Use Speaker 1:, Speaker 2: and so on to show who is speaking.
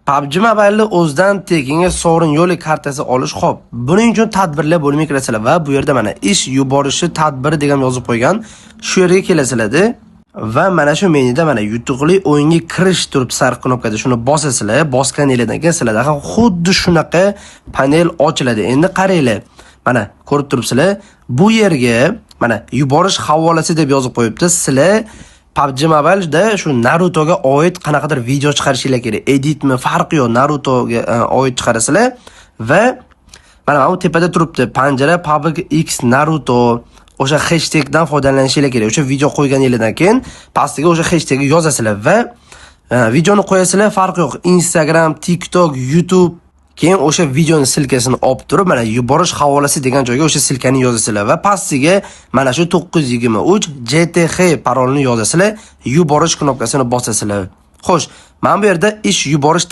Speaker 1: PUBG Mobile o'zidan tekinga sovrin yo'li kartasi olish xo'p. Buning uchun tadbirlar bo'limiga kirasizlar va bu yerda mana ish yuborishi tadbiri degan yozib qo'ygan. Shu yerga kelasizlar va mana shu menyuda mana yutuqli o'yinga kirish turib sariq knopkada shuni bosasizlar. Bosganingizdan keyin sizlarda ham xuddi shunaqa panel ochiladi. Endi qaranglar. Mana ko'rib turibsizlar. Bu yerga mana yuborish havolasi deb yozib qo'yibdi. Sizlar PUBG Mobile'da shu Narutoga oid qanaqadir video chiqarishingiz kerak. Editmi, farqi yo'q. Narutoga oid chiqarasizlar va mana bu tepada turibdi. Panjara PUBG X Naruto o'sha hashtagdan foydalanishingiz kerak. O'sha video qo'yganingizdan keyin pastiga o'sha hashtagni yozasizlar va videoni qo'yasizlar, farqi yo'q. Instagram, TikTok, YouTube keyin o'sha videoni silkasini olib turib, mana yuborish havolasi degan joyga o'sha silkani yozasizlar va pastiga mana shu 923 JTX parolni yozasizlar, yuborish knopkasini bosasizlar. Xo'sh, mana bu yerda ish yuborish